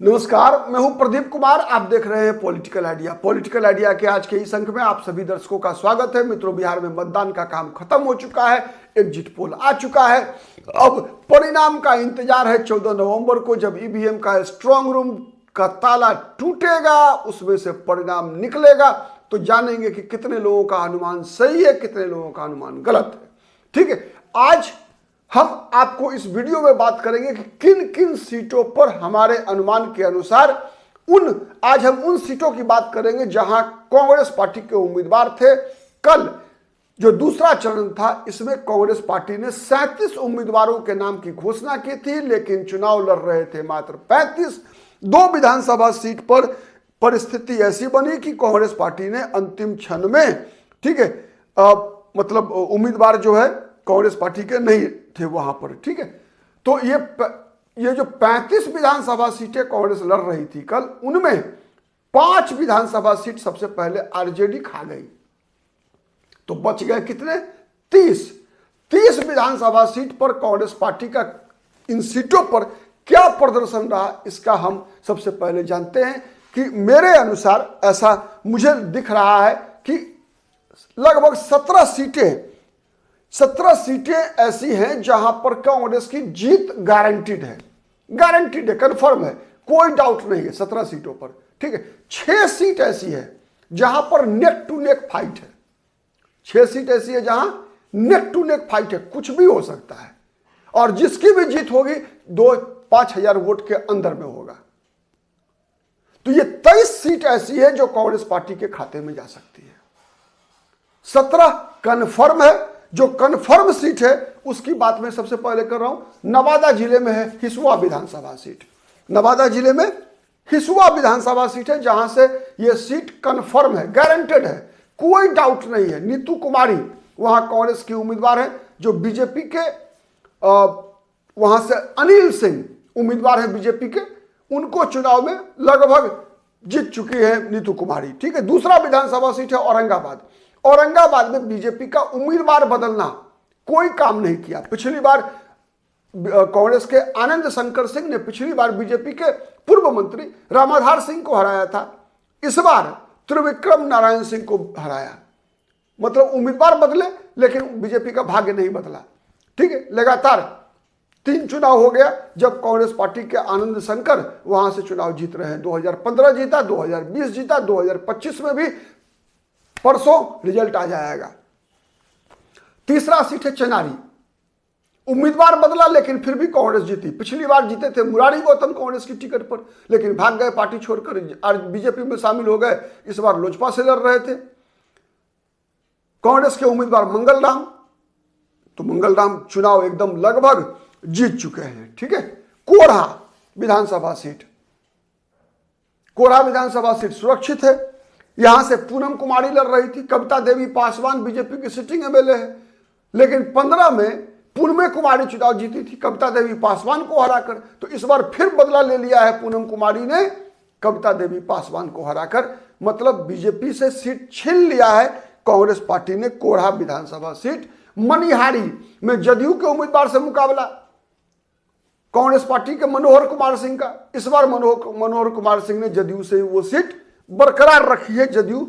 नमस्कार, मैं हूं प्रदीप कुमार। आप देख रहे हैं पॉलिटिकल आइडिया। पॉलिटिकल आइडिया के आज के इस अंक में आप सभी दर्शकों का स्वागत है। मित्रों, बिहार में मतदान का काम खत्म हो चुका है, एग्जिट पोल आ चुका है। अब परिणाम का इंतजार है 14 नवंबर को, जब ईवीएम का स्ट्रांग रूम का ताला टूटेगा, उसमें से परिणाम निकलेगा तो जानेंगे कि कितने लोगों का अनुमान सही है, कितने लोगों का अनुमान गलत है। ठीक है, आज हम आपको इस वीडियो में बात करेंगे कि किन किन सीटों पर हमारे अनुमान के अनुसार आज हम उन सीटों की बात करेंगे जहां कांग्रेस पार्टी के उम्मीदवार थे। कल जो दूसरा चरण था, इसमें कांग्रेस पार्टी ने 37 उम्मीदवारों के नाम की घोषणा की थी, लेकिन चुनाव लड़ रहे थे मात्र 35। 2 विधानसभा सीट पर परिस्थिति ऐसी बनी कि कांग्रेस पार्टी ने अंतिम क्षण में, ठीक है, मतलब उम्मीदवार जो है कांग्रेस पार्टी के नहीं थे वहां पर। ठीक है, तो ये जो 35 विधानसभा सीटें कांग्रेस लड़ रही थी कल, उनमें 5 विधानसभा सीट सबसे पहले आरजेडी खा गई, तो बच गए कितने? 30 विधानसभा सीट पर कांग्रेस पार्टी का इन सीटों पर क्या प्रदर्शन रहा, इसका हम सबसे पहले जानते हैं कि मेरे अनुसार ऐसा मुझे दिख रहा है कि लगभग 17 सीटें ऐसी हैं जहां पर कांग्रेस की जीत गारंटीड है, कंफर्म है, कोई डाउट नहीं है 17 सीटों पर। ठीक है, 6 सीट ऐसी है जहां पर नेक टू नेक फाइट है। 6 सीट ऐसी है जहां नेक टू नेक फाइट है, कुछ भी हो सकता है, और जिसकी भी जीत होगी 2-5 हजार वोट के अंदर में होगा। तो ये 23 सीट ऐसी है जो कांग्रेस पार्टी के खाते में जा सकती है। 17 कन्फर्म है। जो कन्फर्म सीट है उसकी बात मैं सबसे पहले कर रहा हूं। नवादा जिले में है हिसुआ विधानसभा सीट। नवादा जिले में हिसुआ विधानसभा सीट है जहां से यह सीट कन्फर्म है, गारंटेड है, कोई डाउट नहीं है। नीतू कुमारी वहां कांग्रेस की उम्मीदवार है, जो बीजेपी के वहां से अनिल सिंह उम्मीदवार है बीजेपी के, उनको चुनाव में लगभग जीत चुकी है नीतू कुमारी। ठीक है, दूसरा विधानसभा सीट है औरंगाबाद में बीजेपी का उम्मीदवार बदलना कोई काम नहीं किया। पिछली बार कांग्रेस के आनंद शंकर सिंह ने पिछली बार बीजेपी के पूर्व मंत्री रामाधार सिंह को हराया था, इस बार त्रिविक्रम नारायण सिंह को हराया। मतलब उम्मीदवार बदले लेकिन बीजेपी का भाग्य नहीं बदला। ठीक है, लगातार 3 चुनाव हो गया जब कांग्रेस पार्टी के आनंद शंकर वहां से चुनाव जीत रहे हैं। 2015 जीता, 2020 जीता, 2025 में भी परसों रिजल्ट आ जाएगा। तीसरा सीट है चेनारी। उम्मीदवार बदला लेकिन फिर भी कांग्रेस जीती। पिछली बार जीते थे मुरारी गौतम कांग्रेस की टिकट पर, लेकिन भाग गए, पार्टी छोड़कर आज बीजेपी में शामिल हो गए। इस बार लोजपा से लड़ रहे थे। कांग्रेस के उम्मीदवार मंगल राम, तो मंगल राम चुनाव एकदम लगभग जीत चुके हैं। ठीक है, कोढ़ा विधानसभा सीट सुरक्षित है। यहां से पूनम कुमारी लड़ रही थी, कविता देवी पासवान बीजेपी की सिटिंग एमएलए है, लेकिन 15 में पूनम कुमारी चुनाव जीती थी कविता देवी पासवान को हराकर। तो इस बार फिर बदला ले लिया है पूनम कुमारी ने कविता देवी पासवान को हराकर, मतलब बीजेपी से सीट छीन लिया है कांग्रेस पार्टी ने। कोढ़ा विधानसभा सीट। मनिहारी में जदयू के उम्मीदवार से मुकाबला कांग्रेस पार्टी के मनोहर कुमार सिंह का। इस बार मनोहर कुमार सिंह ने जदयू से वो सीट बरकरार रखी है, जदयू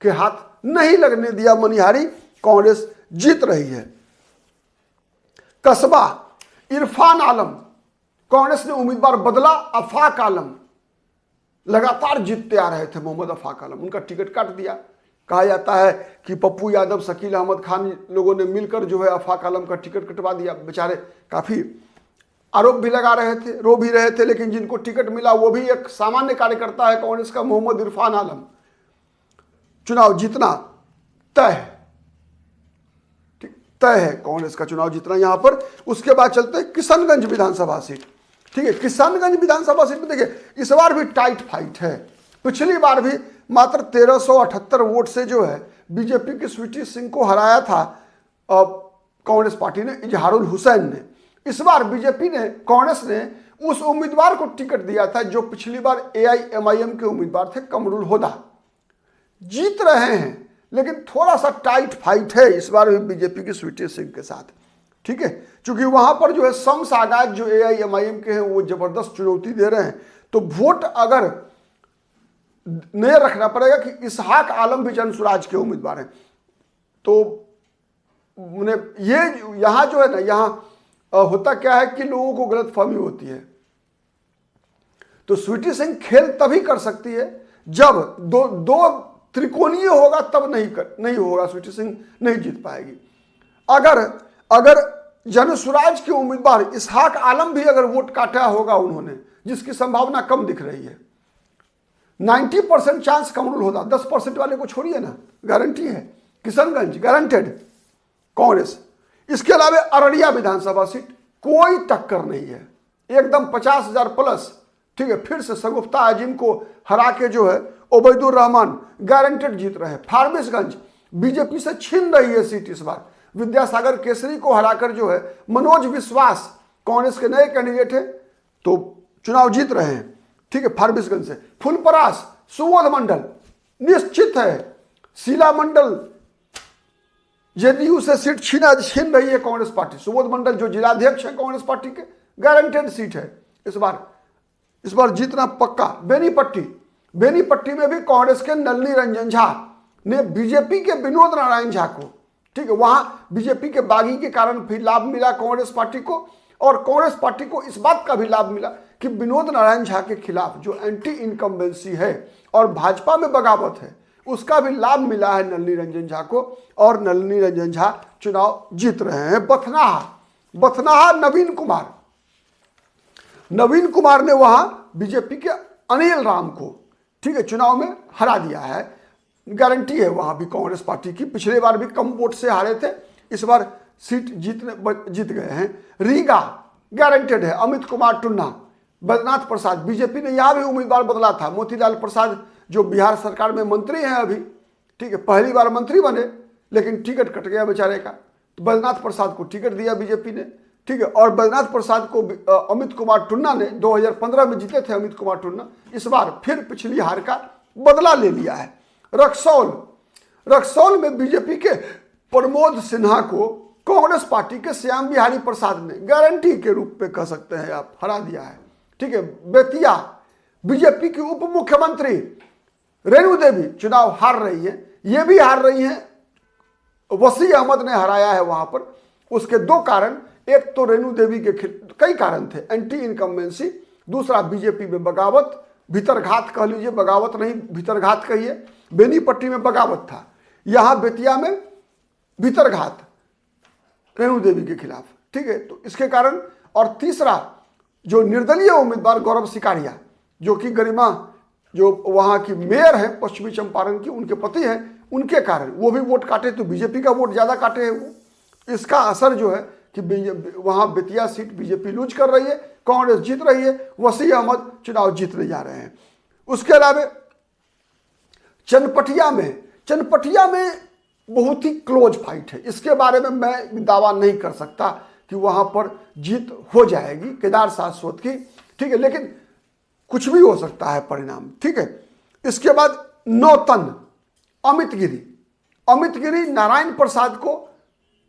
के हाथ नहीं लगने दिया। मनिहारी कांग्रेस जीत रही है। कस्बा इरफान आलम, कांग्रेस ने उम्मीदवार बदला, अफाक आलम लगातार जीतते आ रहे थे। मोहम्मद अफाक आलम, उनका टिकट काट दिया। कहा जाता है कि पप्पू यादव, शकील अहमद खान लोगों ने मिलकर जो है अफाक आलम का टिकट कटवा दिया। बेचारे काफी आरोप भी लगा रहे थे, रो भी रहे थे, लेकिन जिनको टिकट मिला वो भी एक सामान्य कार्यकर्ता है कांग्रेस का, मोहम्मद इरफान आलम। चुनाव जीतना तय है कांग्रेस का चुनाव जीतना यहां पर। उसके बाद चलते हैं किशनगंज विधानसभा सीट। ठीक है, किशनगंज विधानसभा सीट में देखिए इस बार भी टाइट फाइट है। पिछली बार भी मात्र 1378 वोट से जो है बीजेपी की स्वीटी सिंह को हराया था कांग्रेस पार्टी ने, इजहारुल हुसैन ने। इस बार बीजेपी ने, कांग्रेस ने उस उम्मीदवार को टिकट दिया था जो पिछली बार एआईएमआईएम के उम्मीदवार थे, कमरुल होदा। जीत रहे हैं लेकिन थोड़ा सा टाइट फाइट है इस बार भी बीजेपी की स्वीटी सिंह के साथ। ठीक है, क्योंकि वहां पर जो है शम्स आगाज जो एआईएमआईएम के हैं वो जबरदस्त चुनौती दे रहे हैं। तो वोट अगर नहीं रखना पड़ेगा कि इसहाक आलम भी जनसुराज के उम्मीदवार हैं, तो उन्हें ये यहां जो है ना, यहां होता क्या है कि लोगों को गलतफहमी होती है। तो स्वीटी सिंह खेल तभी कर सकती है जब दो त्रिकोणीय होगा, तब नहीं होगा, स्वीटी सिंह नहीं जीत पाएगी। अगर जनसुराज के उम्मीदवार इसहाक आलम भी अगर वोट काटा होगा उन्होंने, जिसकी संभावना कम दिख रही है, 90% चांस कमरुल होता, 10% वाले को छोड़िए ना, गारंटी है किशनगंज गारंटेड कांग्रेस। इसके अलावा अररिया विधानसभा सीट कोई टक्कर नहीं है, एकदम 50,000 प्लस। ठीक है, फिर से शगुफ्ता आजिम को हरा के जो है ओबैदुर रहमान गारंटेड जीत रहे हैं। फारबिसगंज बीजेपी से छीन रही है सीट इस बार, विद्यासागर केसरी को हराकर जो है मनोज विश्वास कांग्रेस के नए कैंडिडेट है, तो चुनाव जीत रहे हैं। ठीक है, फारबिसगंज से फुलपरास सुबोध मंडल निश्चित है, शीला मंडल जेडीयू से सीट छीन रही है कांग्रेस पार्टी। सुबोध मंडल जो जिलाध्यक्ष है कांग्रेस पार्टी के, गारंटेड सीट है इस बार जीतना पक्का। बेनीपट्टी में भी कांग्रेस के नलिनी रंजन झा ने बीजेपी के विनोद नारायण झा को, ठीक है, वहां बीजेपी के बागी के कारण भी लाभ मिला कांग्रेस पार्टी को, और कांग्रेस पार्टी को इस बात का भी लाभ मिला कि विनोद नारायण झा के खिलाफ जो एंटी इनकम्बेंसी है और भाजपा में बगावत है, उसका भी लाभ मिला है नलिनी रंजन झा को, और नलिनी रंजन झा चुनाव जीत रहे हैं। बथनाहा नवीन कुमार ने वहां बीजेपी के अनिल राम को, ठीक है, चुनाव में हरा दिया है, गारंटी है वहां भी कांग्रेस पार्टी की। पिछले बार भी कम वोट से हारे थे, इस बार सीट जीत गए हैं। रीगा गारंटेड है, अमित कुमार टुन्ना। बैद्यनाथ प्रसाद, बीजेपी ने यहां भी उम्मीदवार बदला था, मोतीलाल प्रसाद जो बिहार सरकार में मंत्री हैं अभी, ठीक है, पहली बार मंत्री बने लेकिन टिकट कट गया बेचारे का, तो बैद्यनाथ प्रसाद को टिकट दिया बीजेपी ने। ठीक है, और बैद्यनाथ प्रसाद को अमित कुमार टुन्ना ने 2015 में जीते थे अमित कुमार टुन्ना, इस बार फिर पिछली हार का बदला ले लिया है। रक्सौल में बीजेपी के प्रमोद सिन्हा को कांग्रेस पार्टी के श्याम बिहारी प्रसाद ने गारंटी के रूप में कह सकते हैं आप हरा दिया है। ठीक है, बेतिया बीजेपी की उप मुख्यमंत्री रेणु देवी चुनाव हार रही है, ये भी हार रही है, वसी अहमद ने हराया है वहां पर। उसके दो कारण, एक तो रेणु देवी के कई कारण थे, एंटी इनकम्बेंसी, दूसरा बीजेपी में बगावत, भीतरघात कह लीजिए, बगावत नहीं भीतरघात कहिए। बेनीपट्टी में बगावत था, यहां बेतिया में भीतरघात रेणु देवी के खिलाफ। ठीक है, तो इसके कारण। और तीसरा जो निर्दलीय उम्मीदवार गौरव सिकारिया, जो कि गरिमा जो वहां की मेयर है पश्चिमी चंपारण की, उनके पति हैं, उनके कारण वो भी वोट काटे, तो बीजेपी का वोट ज्यादा काटे हैं वो। इसका असर जो है कि वहां बेतिया सीट बीजेपी लूज कर रही है, कांग्रेस जीत रही है, वसी अहमद चुनाव जीतने जा रहे हैं। उसके अलावा चनपटिया में बहुत ही क्लोज फाइट है, इसके बारे में मैं दावा नहीं कर सकता कि वहां पर जीत हो जाएगी केदार शाश्वत की। ठीक है, लेकिन कुछ भी हो सकता है परिणाम। ठीक है, इसके बाद नौतन अमित गिरी नारायण प्रसाद को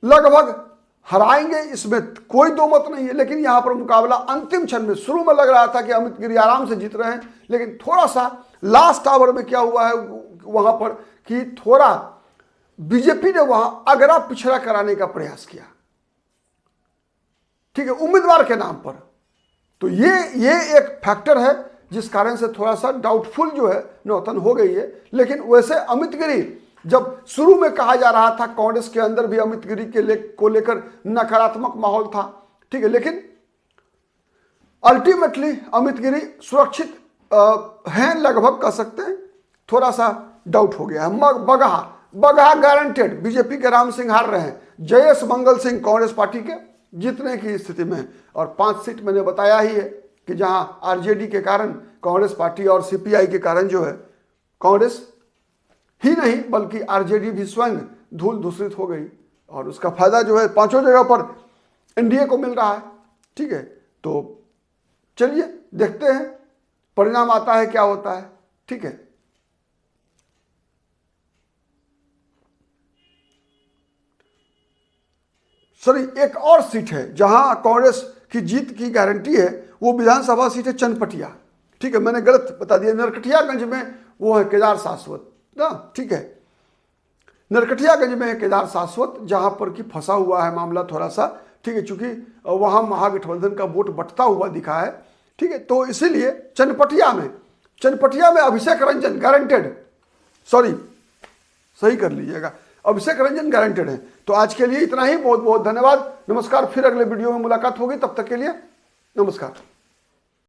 लगभग हराएंगे, इसमें कोई दो मत नहीं है। लेकिन यहां पर मुकाबला अंतिम क्षण में, शुरू में लग रहा था कि अमित गिरी आराम से जीत रहे हैं, लेकिन थोड़ा सा लास्ट आवर में क्या हुआ है वहां पर कि थोड़ा बीजेपी ने वहां अगरा पिछड़ा कराने का प्रयास किया, ठीक है, उम्मीदवार के नाम पर। तो ये एक फैक्टर है जिस कारण से थोड़ा सा डाउटफुल जो है नौतन हो गई है। लेकिन वैसे अमित गिरी, जब शुरू में कहा जा रहा था कांग्रेस के अंदर भी अमित गिरी को लेकर नकारात्मक माहौल था, ठीक है, लेकिन अल्टीमेटली अमित गिरी सुरक्षित हैं, लगभग कह सकते हैं, थोड़ा सा डाउट हो गया है। बगहा गारंटेड, बीजेपी के राम सिंह हार रहे हैं, जयेश मंगल सिंह कांग्रेस पार्टी के जीतने की स्थिति में। और 5 सीट मैंने बताया ही है कि जहां आरजेडी के कारण कांग्रेस पार्टी और सीपीआई के कारण जो है कांग्रेस ही नहीं बल्कि आरजेडी भी स्वयं धूल धूसरित हो गई, और उसका फायदा जो है 5 जगह पर एनडीए को मिल रहा है। ठीक है, तो चलिए देखते हैं परिणाम आता है क्या होता है। ठीक है, सॉरी, एक और सीट है जहां कांग्रेस की जीत की गारंटी है, वो विधानसभा सीट है चनपटिया। ठीक है, मैंने गलत बता दिया। नरकटियागंज में वो है केदार शाश्वत ना, ठीक है, नरकटियागंज में है केदार शाश्वत, जहां पर कि फंसा हुआ है मामला थोड़ा सा, ठीक है, चूंकि वहां महागठबंधन का वोट बंटता हुआ दिखा है, ठीक है, तो इसीलिए चनपटिया में अभिषेक रंजन गारंटेड, सॉरी सही कर लीजिएगा, अभिषेक रंजन गारंटेड है। तो आज के लिए इतना ही, बहुत बहुत धन्यवाद, नमस्कार। फिर अगले वीडियो में मुलाकात होगी, तब तक के लिए नमस्कार।